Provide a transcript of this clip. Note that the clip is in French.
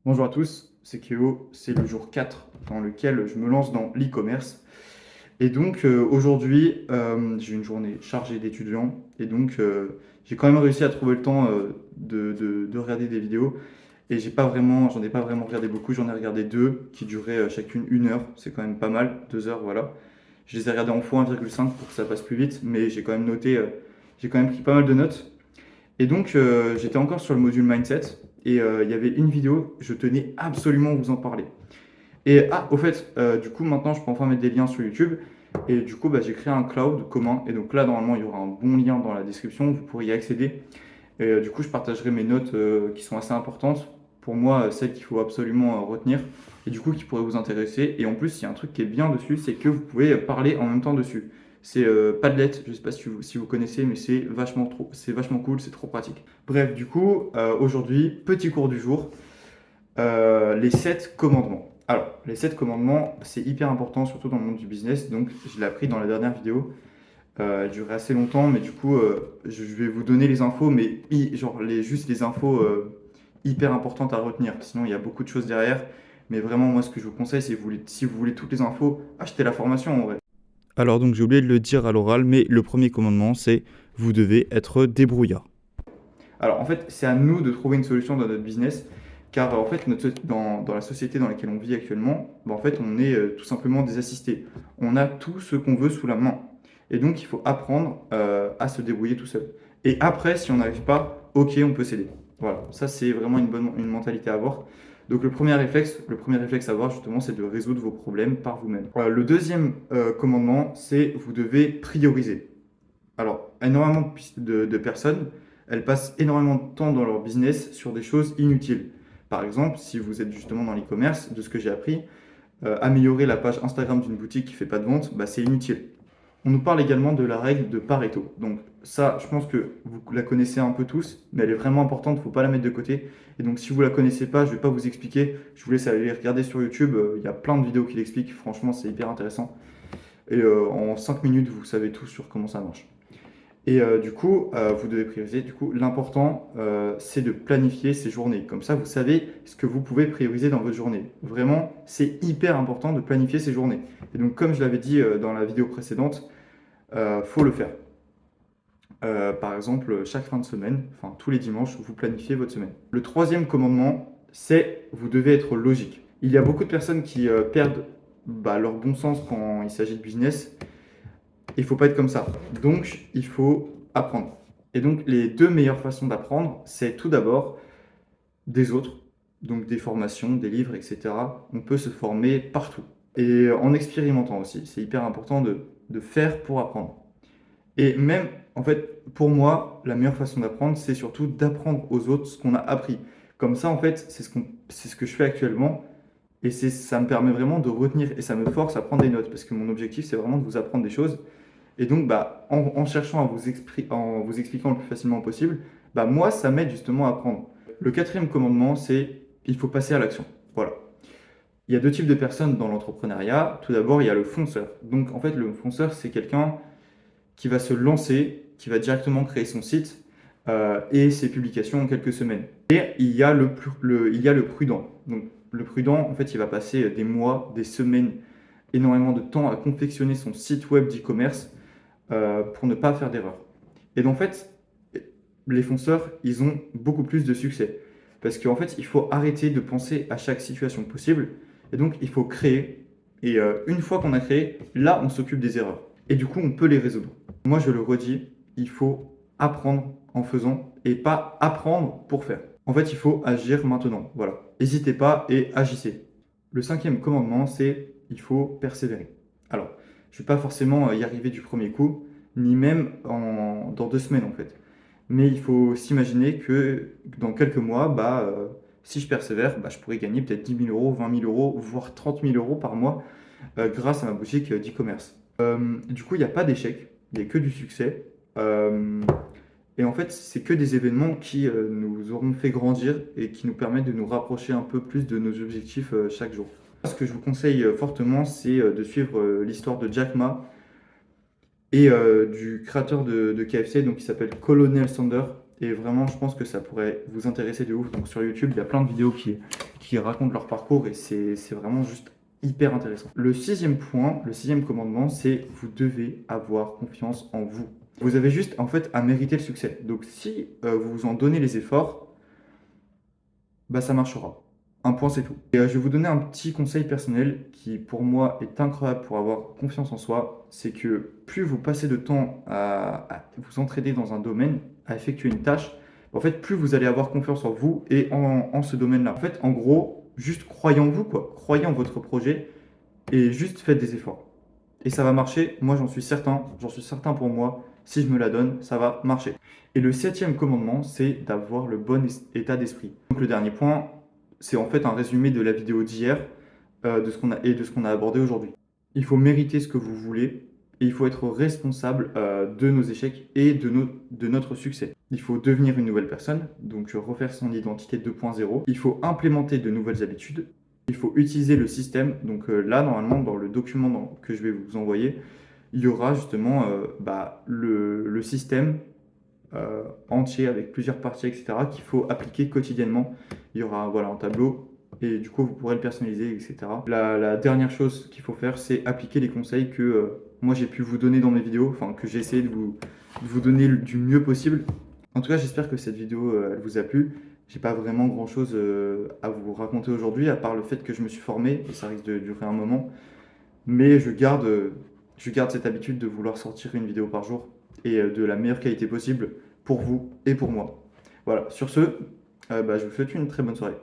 Bonjour à tous, c'est Kéo, c'est le jour 4 dans lequel je me lance dans l'e-commerce. Et donc aujourd'hui, j'ai une journée chargée d'étudiants et donc j'ai quand même réussi à trouver le temps de regarder des vidéos. Et j'en ai pas vraiment regardé beaucoup, j'en ai regardé deux qui duraient chacune 1 heure, c'est quand même pas mal, 2 heures, voilà. Je les ai regardés en x1,5 pour que ça passe plus vite, mais j'ai quand même noté, j'ai quand même pris pas mal de notes. Et donc, j'étais encore sur le module mindset et il y avait une vidéo, je tenais absolument à vous en parler. Et au fait, du coup, maintenant, je peux enfin mettre des liens sur YouTube. Et du coup, bah, j'ai créé un cloud commun. Et donc là, normalement, il y aura un bon lien dans la description, vous pourrez y accéder. Et du coup, je partagerai mes notes qui sont assez importantes. Pour moi, celles qu'il faut absolument retenir. Et du coup, qui pourraient vous intéresser. Et en plus, il y a un truc qui est bien dessus, c'est que vous pouvez parler en même temps dessus. C'est Padlet, je ne sais pas si vous connaissez, mais c'est vachement cool, c'est trop pratique. Bref, du coup, aujourd'hui, petit cours du jour, les 7 commandements. Alors, les 7 commandements, c'est hyper important, surtout dans le monde du business. Donc, je l'ai appris dans la dernière vidéo. Elle durait assez longtemps, mais du coup, je vais vous donner les infos, mais genre juste les infos hyper importantes à retenir. Sinon, il y a beaucoup de choses derrière. Mais vraiment, moi, ce que je vous conseille, c'est si vous voulez toutes les infos, achetez la formation en vrai. Alors donc j'ai oublié de le dire à l'oral, mais le premier commandement, c'est vous devez être débrouillard. Alors en fait, c'est à nous de trouver une solution dans notre business, car en fait, dans la société dans laquelle on vit actuellement, bah, en fait, on est tout simplement des assistés. On a tout ce qu'on veut sous la main. Et donc, il faut apprendre à se débrouiller tout seul. Et après, si on n'arrive pas, ok, on peut s'aider. Voilà, ça c'est vraiment une mentalité à avoir. Donc le premier réflexe à avoir justement, c'est de résoudre vos problèmes par vous-même. Voilà, le deuxième commandement, c'est vous devez prioriser. Alors, énormément de personnes, elles passent énormément de temps dans leur business sur des choses inutiles. Par exemple, si vous êtes justement dans l'e-commerce, de ce que j'ai appris, améliorer la page Instagram d'une boutique qui ne fait pas de vente, bah, c'est inutile. On nous parle également de la règle de Pareto. Donc ça, je pense que vous la connaissez un peu tous, mais elle est vraiment importante, il ne faut pas la mettre de côté. Et donc si vous ne la connaissez pas, je ne vais pas vous expliquer, je vous laisse aller regarder sur YouTube, il y a plein de vidéos qui l'expliquent, franchement c'est hyper intéressant. Et en 5 minutes, vous savez tout sur comment ça marche. Et du coup, vous devez prioriser. Du coup, l'important, c'est de planifier ces journées. Comme ça, vous savez ce que vous pouvez prioriser dans votre journée. Vraiment, c'est hyper important de planifier ces journées. Et donc, comme je l'avais dit dans la vidéo précédente, faut le faire. Par exemple, chaque fin de semaine, enfin tous les dimanches, vous planifiez votre semaine. Le troisième commandement, c'est vous devez être logique. Il y a beaucoup de personnes qui perdent leur bon sens quand il s'agit de business. Il ne faut pas être comme ça. Donc, il faut apprendre. Et donc, les deux meilleures façons d'apprendre, c'est tout d'abord des autres, donc des formations, des livres, etc. On peut se former partout. Et en expérimentant aussi. C'est hyper important de faire pour apprendre. Et même, en fait, pour moi, la meilleure façon d'apprendre, c'est surtout d'apprendre aux autres ce qu'on a appris. Comme ça, en fait, c'est ce que je fais actuellement. Et ça me permet vraiment de retenir et ça me force à prendre des notes. Parce que mon objectif, c'est vraiment de vous apprendre des choses. Et donc, bah, en cherchant en vous expliquant le plus facilement possible, bah, moi, ça m'aide justement à apprendre. Le quatrième commandement, c'est il faut passer à l'action. Voilà. Il y a deux types de personnes dans l'entrepreneuriat. Tout d'abord, il y a le fonceur. Donc, en fait, le fonceur, c'est quelqu'un qui va se lancer, qui va directement créer son site et ses publications en quelques semaines. Et il y a le prudent. Donc, le prudent, en fait, il va passer des mois, des semaines, énormément de temps à confectionner son site web d'e-commerce pour ne pas faire d'erreur. Et donc, en fait, les fonceurs, ils ont beaucoup plus de succès. Parce qu'en fait, il faut arrêter de penser à chaque situation possible. Et donc, il faut créer. Et une fois qu'on a créé, là, on s'occupe des erreurs. Et du coup, on peut les résoudre. Moi, je le redis, il faut apprendre en faisant et pas apprendre pour faire. En fait, il faut agir maintenant. Voilà. N'hésitez pas et agissez. Le cinquième commandement, c'est il faut persévérer. Alors, je ne vais pas forcément y arriver du premier coup, ni même dans 2 semaines en fait. Mais il faut s'imaginer que dans quelques mois, si je persévère, je pourrais gagner peut-être 10 000 euros, 20 000 euros, voire 30 000 euros par mois grâce à ma boutique d'e-commerce. Du coup, il n'y a pas d'échec, il n'y a que du succès. Euh, et en fait, c'est que des événements qui nous auront fait grandir et qui nous permettent de nous rapprocher un peu plus de nos objectifs chaque jour. Ce que je vous conseille fortement, c'est de suivre l'histoire de Jack Ma et du créateur de KFC, donc qui s'appelle Colonel Sanders. Et vraiment, je pense que ça pourrait vous intéresser de ouf. Donc sur YouTube, il y a plein de vidéos qui racontent leur parcours et c'est vraiment juste hyper intéressant. Le sixième point, le sixième commandement, c'est vous devez avoir confiance en vous. Vous avez juste en fait à mériter le succès. Donc si vous vous en donnez les efforts, bah ça marchera. Un point, c'est tout. Et je vais vous donner un petit conseil personnel qui, pour moi, est incroyable pour avoir confiance en soi. C'est que plus vous passez de temps à vous entraîner dans un domaine, à effectuer une tâche, en fait, plus vous allez avoir confiance en vous et en ce domaine-là. En fait, en gros, juste croyez en vous, quoi. Croyez en votre projet et juste faites des efforts. Et ça va marcher, moi j'en suis certain pour moi, si je me la donne, ça va marcher. Et le septième commandement, c'est d'avoir le bon état d'esprit. Donc le dernier point, c'est en fait un résumé de la vidéo d'hier de ce qu'on a abordé aujourd'hui. Il faut mériter ce que vous voulez et il faut être responsable de nos échecs et de notre succès. Il faut devenir une nouvelle personne, donc refaire son identité 2.0. Il faut implémenter de nouvelles habitudes. Il faut utiliser le système. Donc là, normalement, dans le document que je vais vous envoyer, il y aura justement le système entier avec plusieurs parties, etc., qu'il faut appliquer quotidiennement. Il y aura voilà, un tableau et du coup, vous pourrez le personnaliser, etc. La dernière chose qu'il faut faire, c'est appliquer les conseils que moi j'ai pu vous donner dans mes vidéos, enfin que j'ai essayé de vous donner du mieux possible. En tout cas, j'espère que cette vidéo elle vous a plu. J'ai pas vraiment grand chose à vous raconter aujourd'hui, à part le fait que je me suis formé, et ça risque de durer un moment. Mais je garde cette habitude de vouloir sortir une vidéo par jour et de la meilleure qualité possible pour vous et pour moi. Voilà, sur ce, je vous souhaite une très bonne soirée.